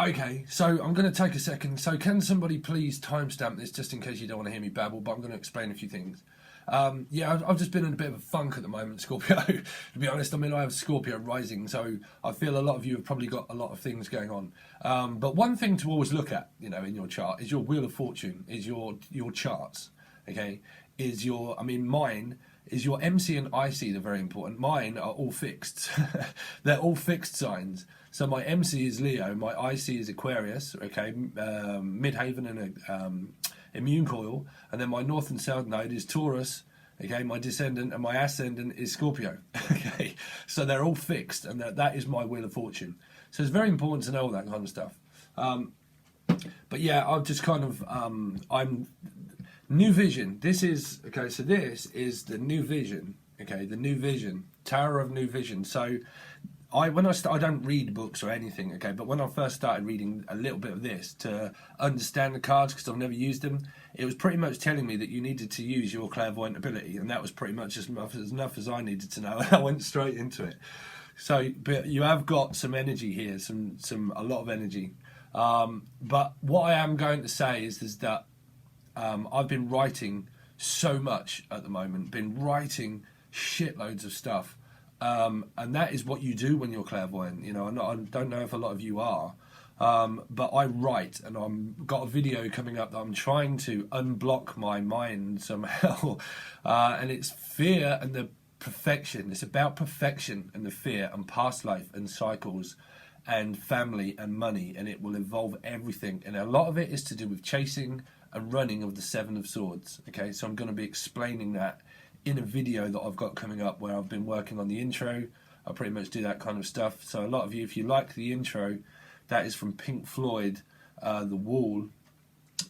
Okay, so I'm going to take a second. So can somebody please timestamp this, just in case you don't want to hear me babble, but I'm going to explain a few things. Yeah, I've just been in a bit of a funk at the moment, Scorpio. To be honest, I mean, I have Scorpio rising, so I feel a lot of you have probably got a lot of things going on. But one thing to always look at, you know, in your chart is your Wheel of Fortune, is your charts, okay? Is your, I mean, mine is your MC and IC, they're very important. Mine are all fixed. They're all fixed signs. So my MC is Leo, my IC is Aquarius, okay, Midhaven and Immune Coil, and then my North and South Node is Taurus, okay, my Descendant, and my Ascendant is Scorpio, okay. So they're all fixed, and that is my Wheel of Fortune. So it's very important to know all that kind of stuff. But yeah, I've just kind of, I'm... New Vision, this is, okay, so this is the New Vision, okay, the New Vision, Tower of New Vision. So I don't read books or anything, okay, but when I first started reading a little bit of this to understand the cards, because I've never used them, it was pretty much telling me that you needed to use your clairvoyant ability, and that was pretty much as enough as I needed to know, and I went straight into it. So, but you have got some energy here, a lot of energy. But what I am going to say is that I've been writing so much at the moment, been writing shitloads of stuff, and that is what you do when you're clairvoyant. You know, I don't know if a lot of you are, but I write, and I've got a video coming up that I'm trying to unblock my mind somehow, and it's fear and the perfection. It's about perfection and the fear and past life and cycles and family and money, and it will involve everything, and a lot of it is to do with chasing and running of the Seven of Swords. Okay, so I'm going to be explaining that in a video that I've got coming up, where I've been working on the intro. I pretty much do that kind of stuff. So a lot of you, if you like the intro, that is from Pink Floyd, The Wall.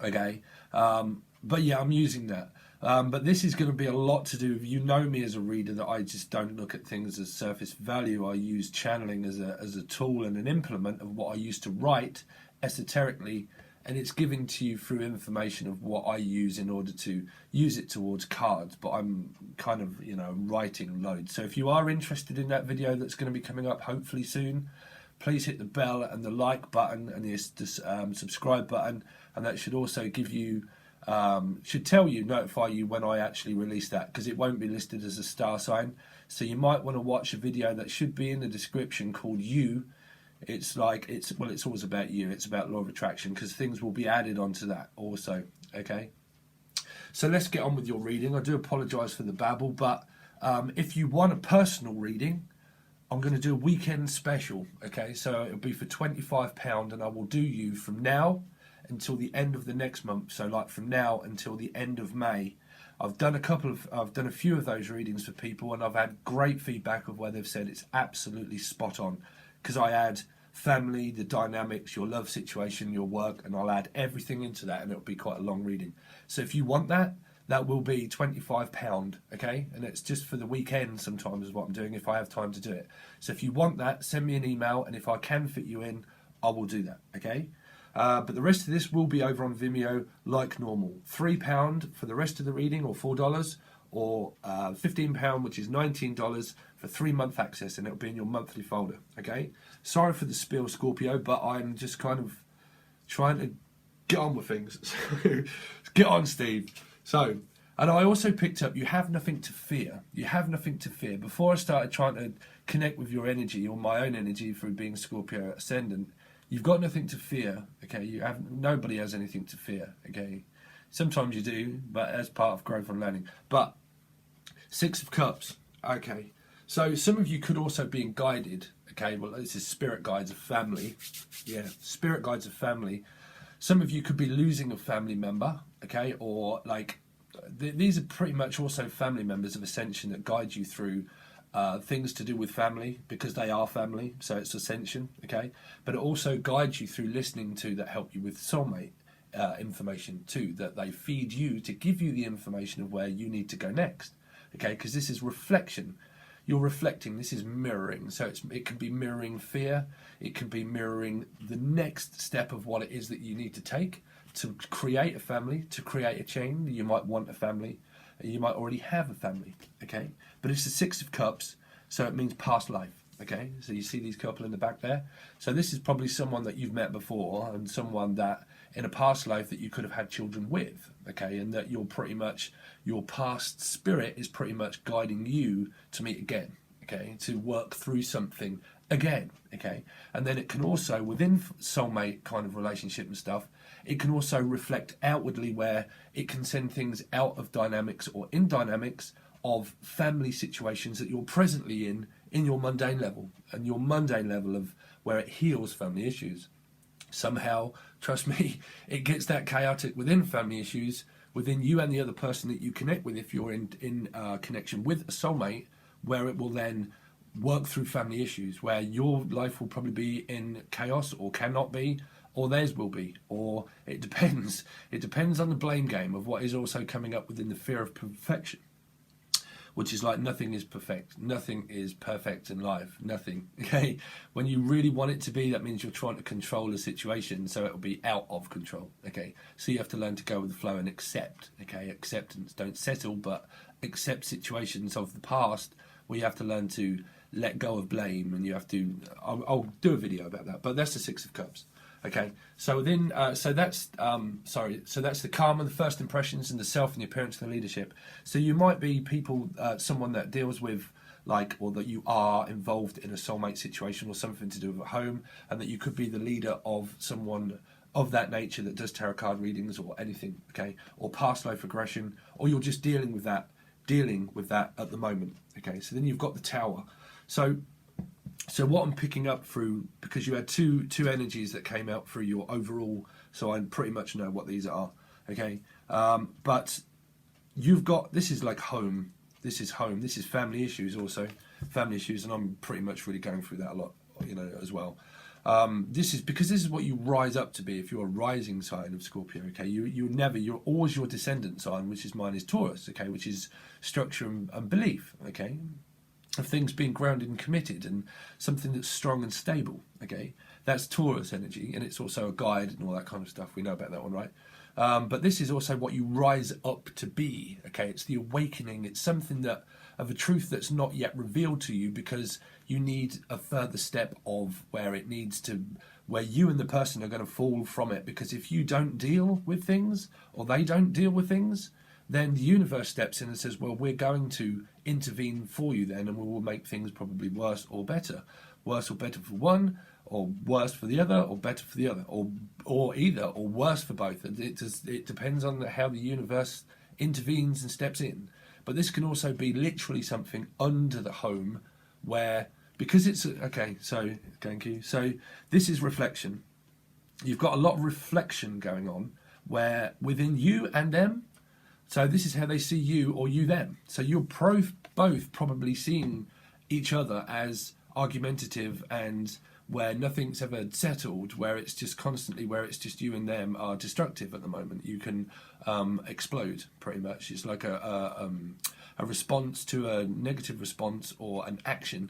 Okay, but yeah, I'm using that. But this is going to be a lot to do with, you know me as a reader, that I just don't look at things as surface value. I use channeling as a tool and an implement of what I used to write esoterically, and it's given to you through information of what I use in order to use it towards cards. But I'm kind of, you know, writing loads. So if you are interested in that video that's going to be coming up hopefully soon, please hit the bell and the like button and the subscribe button, and that should also give you, should tell you, notify you when I actually release that, because it won't be listed as a star sign. So you might want to watch a video that should be in the description called You. It's like, it's always about you. It's about law of attraction, because things will be added onto that also, okay? So let's get on with your reading. I do apologise for the babble, but if you want a personal reading, I'm going to do a weekend special, okay? So it'll be for £25, and I will do you from now until the end of the next month. So like from now until the end of May. I've done a few of those readings for people, and I've had great feedback of where they've said it's absolutely spot on, because I add family, the dynamics, your love situation, your work, and I'll add everything into that, and it'll be quite a long reading. So if you want that, that will be £25, okay? And it's just for the weekend sometimes is what I'm doing, if I have time to do it. So if you want that, send me an email, and if I can fit you in, I will do that, okay? But the rest of this will be over on Vimeo like normal. £3 for the rest of the reading, or $4, or £15, which is $19 for 3-month access, and it'll be in your monthly folder, okay? Sorry for the spiel, Scorpio, but I'm just kind of trying to get on with things. Get on, Steve. So, and I also picked up, you have nothing to fear. You have nothing to fear. Before I started trying to connect with your energy, or my own energy through being Scorpio Ascendant, you've got nothing to fear, okay? Nobody has anything to fear, okay? Sometimes you do, but as part of growth and learning. But Six of Cups, okay. So some of you could also be guided, okay? Well, this is spirit guides of family. Yeah, spirit guides of family. Some of you could be losing a family member, okay? Or like, these are pretty much also family members of Ascension that guide you through things to do with family, because they are family, so it's Ascension, okay? But it also guides you through listening to, that help you with soulmate information too, that they feed you to give you the information of where you need to go next, okay? Because this is reflection. You're reflecting, this is mirroring. So it can be mirroring fear, it can be mirroring the next step of what it is that you need to take to create a family, to create a chain. You might want a family, you might already have a family, okay? But it's the Six of Cups, so it means past life, Okay, so you see these couple in the back there. So this is probably someone that you've met before, and someone that in a past life that you could have had children with. Okay, and that you're pretty much, your past spirit is pretty much guiding you to meet again. Okay, to work through something again. Okay, and then it can also, within soulmate kind of relationship and stuff, it can also reflect outwardly, where it can send things out of dynamics or in dynamics of family situations that you're presently in your mundane level, and your mundane level of where it heals family issues. Somehow, trust me, it gets that chaotic within family issues, within you and the other person that you connect with, if you're in connection with a soulmate, where it will then work through family issues, where your life will probably be in chaos, or cannot be, or theirs will be, or it depends. It depends on the blame game of what is also coming up within the fear of perfection, which is like nothing is perfect. Nothing is perfect in life. Nothing. Okay? When you really want it to be, that means you're trying to control a situation so it will be out of control. Okay? So you have to learn to go with the flow and accept. Okay? Acceptance. Don't settle, but accept situations of the past where you have to learn to let go of blame, and you have to. I'll do a video about that. But that's the Six of Cups. Okay, so then, so that's the karma, the first impressions, and the self, and the appearance, and the leadership. So you might be people, someone that deals with, like, or that you are involved in a soulmate situation or something to do with at home, and that you could be the leader of someone of that nature that does tarot card readings or anything. Okay, or past life regression, or you're just dealing with that at the moment. Okay, so then you've got the Tower. So what I'm picking up through, because you had two energies that came out through your overall, so I pretty much know what these are, okay? But you've got, this is like home, this is family issues also, family issues, and I'm pretty much really going through that a lot, you know, as well. This is what you rise up to be if you're a rising sign of Scorpio, okay? You're always your descendant sign, which is mine is Taurus, okay? Which is structure and belief, okay? Of things being grounded and committed, and something that's strong and stable. Okay, that's Taurus energy, and it's also a guide and all that kind of stuff. We know about that one, right? But this is also what you rise up to be. Okay, it's the awakening. It's something that of a truth that's not yet revealed to you, because you need a further step of where it needs to, where you and the person are going to fall from it. Because if you don't deal with things, or they don't deal with things, then the universe steps in and says, well, we're going to intervene for you then, and we will make things probably worse or better. Worse or better for one, or worse for the other, or better for the other, or either, or worse for both. It depends on how the universe intervenes and steps in. But this can also be literally something under the home, where, because it's, okay, so, thank you. So this is reflection. You've got a lot of reflection going on, where within you and them, so this is how they see you, or you them. So you're both probably seeing each other as argumentative, and where nothing's ever settled, where it's just constantly, where it's just you and them are destructive at the moment. You can explode, pretty much. It's like a response to a negative response or an action.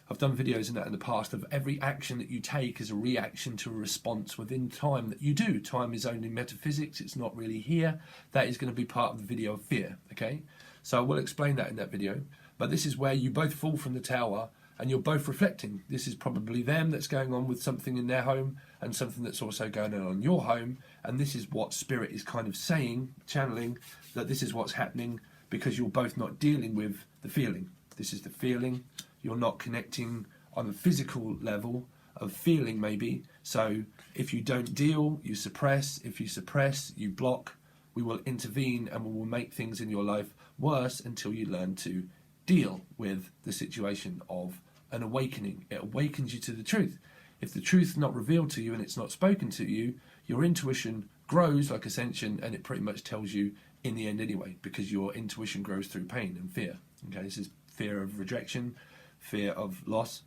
I've done videos in that in the past of every action that you take is a reaction to a response within time that you do. Time is only metaphysics, it's not really here. That is going to be part of the video of fear, okay? So I will explain that in that video. But this is where you both fall from the Tower, and you're both reflecting. This is probably them that's going on with something in their home, and something that's also going on in your home. And this is what Spirit is kind of saying, channeling, that this is what's happening, because you're both not dealing with the feeling. This is the feeling. You're not connecting on a physical level of feeling, maybe. So if you don't deal, you suppress. If you suppress, you block. We will intervene, and we will make things in your life worse until you learn to deal with the situation of an awakening. It awakens you to the truth. If the truth is not revealed to you and it's not spoken to you, your intuition grows like ascension, and it pretty much tells you in the end anyway, because your intuition grows through pain and fear. Okay, this is fear of rejection, fear of loss,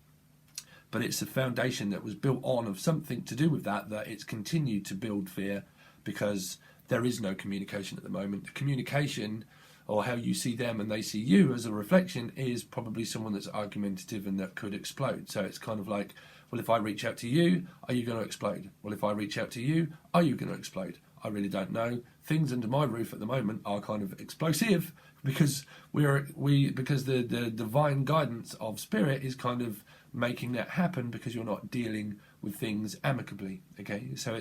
but it's a foundation that was built on of something to do with that it's continued to build fear, because there is no communication at the moment. The communication, or how you see them and they see you as a reflection, is probably someone that's argumentative and that could explode. So it's kind of like, well, if I reach out to you, are you going to explode? Well, if I reach out to you, are you going to explode? I really don't know. Things under my roof at the moment are kind of explosive, because because the divine guidance of Spirit is kind of making that happen because you're not dealing with things amicably. Okay, so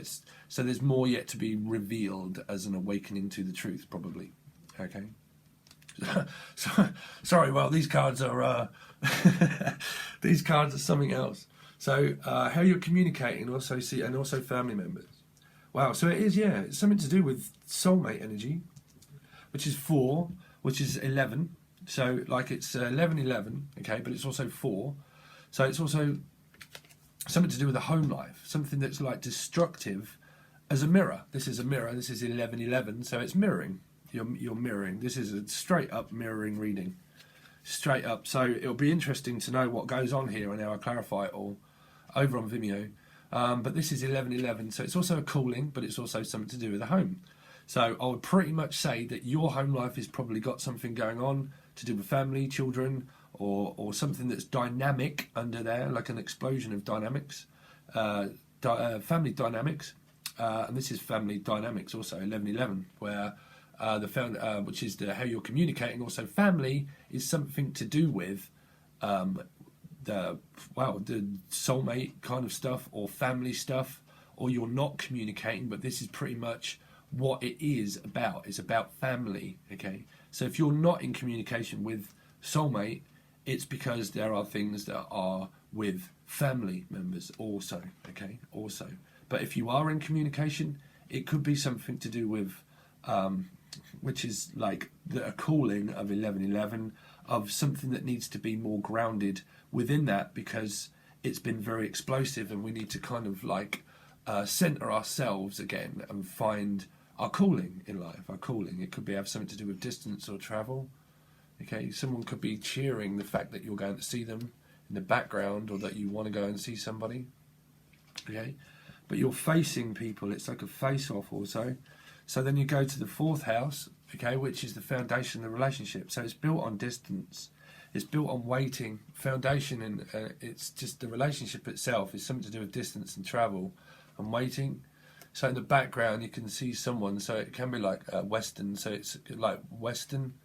there's more yet to be revealed as an awakening to the truth, probably. Okay. Sorry, well, these cards are these cards are something else. So how you're communicating, also and also family members. Wow, so it is, yeah, it's something to do with soulmate energy, which is 4, which is 11. So like it's 11, okay, but it's also 4. So it's also something to do with a home life, something that's like destructive as a mirror. This is a mirror. This is 11, so it's mirroring. You're mirroring. This is a straight up mirroring reading, straight up. So it'll be interesting to know what goes on here and how I clarify it all over on Vimeo. But this is 11, so it's also a calling, but it's also something to do with the home. So I would pretty much say that your home life has probably got something going on to do with family, children, or something that's dynamic under there, like an explosion of dynamics, family dynamics. And this is family dynamics also, 11, where which is how you're communicating. Also, family is something to do with the soulmate kind of stuff, or family stuff, or you're not communicating, but this is pretty much what it is about. It's about family. Okay, so if you're not in communication with soulmate, it's because there are things that are with family members also. Okay, also, but if you are in communication, it could be something to do with which is like a calling of 11, of something that needs to be more grounded within that, because it's been very explosive, and we need to kind of like center ourselves again and find our calling in life. Our calling, it could be have something to do with distance or travel. Okay, someone could be cheering the fact that you're going to see them in the background, or that you want to go and see somebody. Okay, but you're facing people. It's like a face-off also. So then you go to the 4th house, okay, which is the foundation of the relationship. So it's built on distance, it's built on waiting, foundation, and it's just the relationship itself is something to do with distance and travel and waiting. So in the background you can see someone, so it can be like Western, so it's like Western,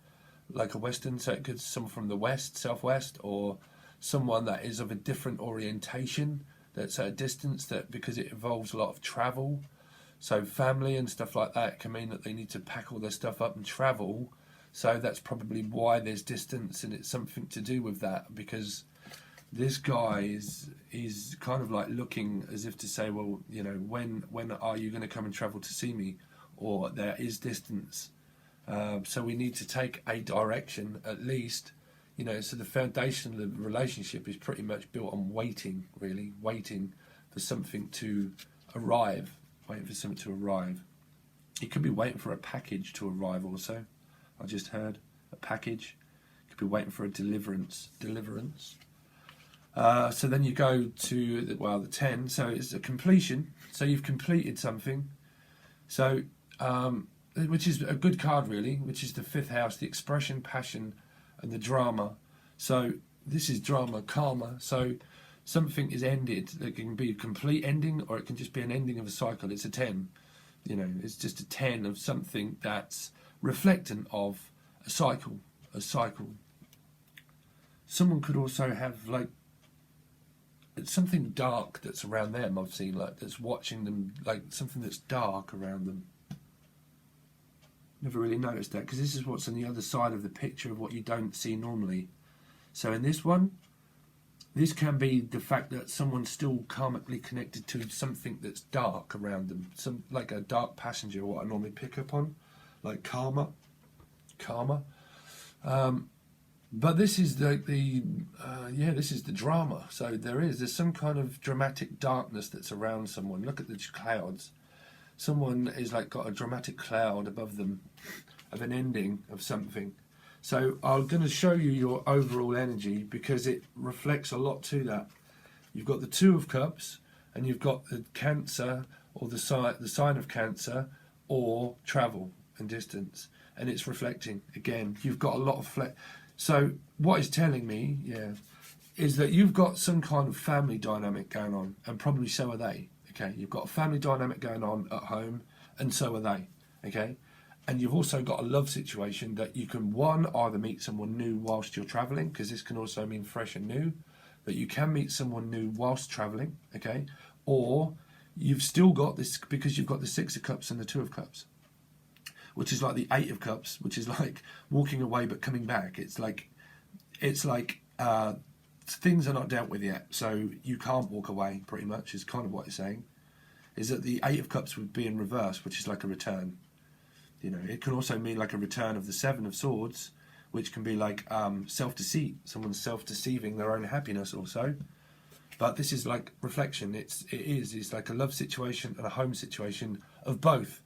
like a Western, so it could be someone from the West, Southwest, or someone that is of a different orientation, that's at a distance, that because it involves a lot of travel. So family and stuff like that can mean that they need to pack all their stuff up and travel. So that's probably why there's distance, and it's something to do with that, because this guy is kind of like looking as if to say, well, you know, when are you going to come and travel to see me? Or there is distance. So we need to take a direction at least, you know. So the foundation of the relationship is pretty much built on waiting, really, waiting for something to arrive. Waiting for something to arrive. You could be waiting for a package to arrive also. I just heard a package. You could be waiting for a deliverance. So then you go to the 10. So it's a completion. So you've completed something. So which is a good card really. Which is the 5th house, the expression, passion, and the drama. So this is drama, karma. So something is ended. It can be a complete ending, or it can just be an ending of a cycle. It's a 10. You know, it's just a 10 of something that's reflectant of a cycle. A cycle. Someone could also have like something dark that's around them. I've seen like that's watching them, like something that's dark around them. Never really noticed that, because this is what's on the other side of the picture of what you don't see normally. So in this one, this can be the fact that someone's still karmically connected to something that's dark around them, some like a dark passenger, what I normally pick up on, like karma. But this is this is the drama. So there's some kind of dramatic darkness that's around someone. Look at the clouds. Someone is like got a dramatic cloud above them of an ending of something. So I'm going to show you your overall energy, because it reflects a lot to that. You've got the 2 of Cups, and you've got the Cancer, or the sign of Cancer, or travel and distance, and it's reflecting again. You've got a lot of So what it's telling me, is that you've got some kind of family dynamic going on, and probably so are they. Okay, you've got a family dynamic going on at home, and so are they. Okay. And you've also got a love situation that you can, either meet someone new whilst you're travelling, because this can also mean fresh and new, but you can meet someone new whilst travelling, okay? Or you've still got this, because you've got the Six of Cups and the Two of Cups, which is like the Eight of Cups, which is like walking away but coming back. It's like things are not dealt with yet, so you can't walk away, pretty much, is kind of what it's saying. Is that the Eight of Cups would be in reverse, which is like a return. You know, it can also mean like a return of the Seven of Swords, which can be like self-deceit. Someone's self-deceiving their own happiness also. But this is like reflection. It's like a love situation and a home situation of both.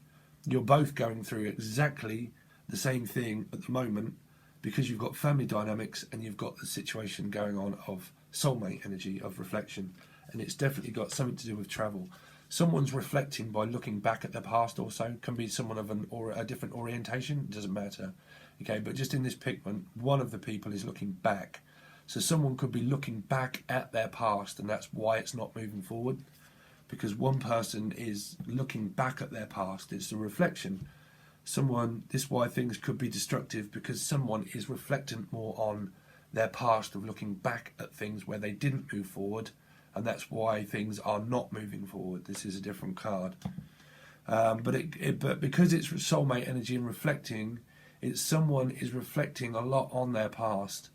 You're both going through exactly the same thing at the moment, because you've got family dynamics and you've got the situation going on of soulmate energy, of reflection. And it's definitely got something to do with travel. Someone's reflecting by looking back at their past also. Can be someone of a different orientation, it doesn't matter. Okay, but just in this pigment, one of the people is looking back. So someone could be looking back at their past, and that's why it's not moving forward. Because one person is looking back at their past. It's a reflection. This is why things could be destructive, because someone is reflectant more on their past, of looking back at things where they didn't move forward, and that's why things are not moving forward. This is a different card. But because it's soulmate energy and reflecting, it's someone is reflecting a lot on their past.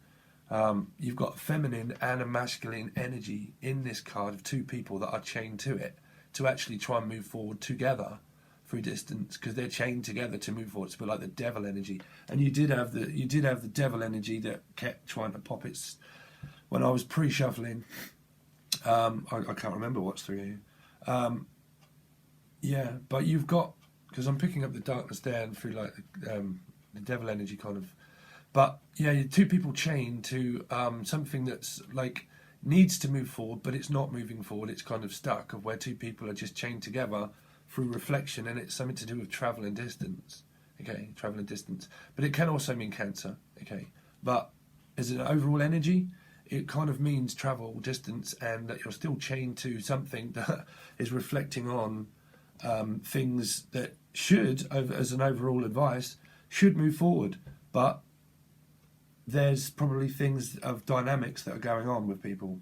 You've got feminine and a masculine energy in this card of two people that are chained to it to actually try and move forward together through distance, because they're chained together to move forward. It's a bit like the devil energy. And you did have the devil energy that kept trying to pop its. When I was pre-shuffling, I can't remember what's through here. Yeah, but you've got, because I'm picking up the darkness there and through like the devil energy kind of. But yeah, you're two people chained to something that's like needs to move forward, but it's not moving forward. It's kind of stuck, of where two people are just chained together through reflection, and it's something to do with travel and distance. Okay, travel and distance. But it can also mean Cancer. Okay, but as an overall energy, it kind of means travel, distance, and that you're still chained to something that is reflecting on things that should, as an overall advice, should move forward. But there's probably things of dynamics that are going on with people.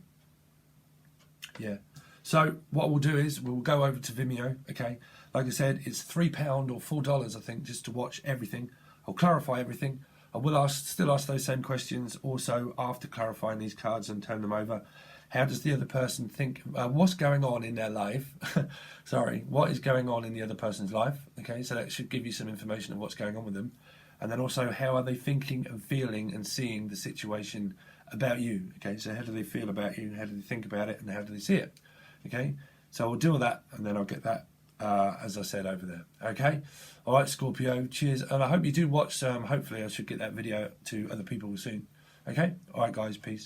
Yeah. So what we'll do is we'll go over to Vimeo. Okay. Like I said, it's £3 or $4, I think, just to watch everything. I'll clarify everything. I will still ask those same questions also after clarifying these cards and turn them over. How does the other person think? What's going on in their life? Sorry, what is going on in the other person's life? Okay, so that should give you some information of what's going on with them. And then also, how are they thinking and feeling and seeing the situation about you? Okay, so how do they feel about you? How do they think about it? And how do they see it? Okay, so we'll do all that, and then I'll get that, as I said, over there. Okay, all right, Scorpio, cheers. And I hope you do watch. Hopefully I should get that video to other people soon. Okay, all right, guys, peace.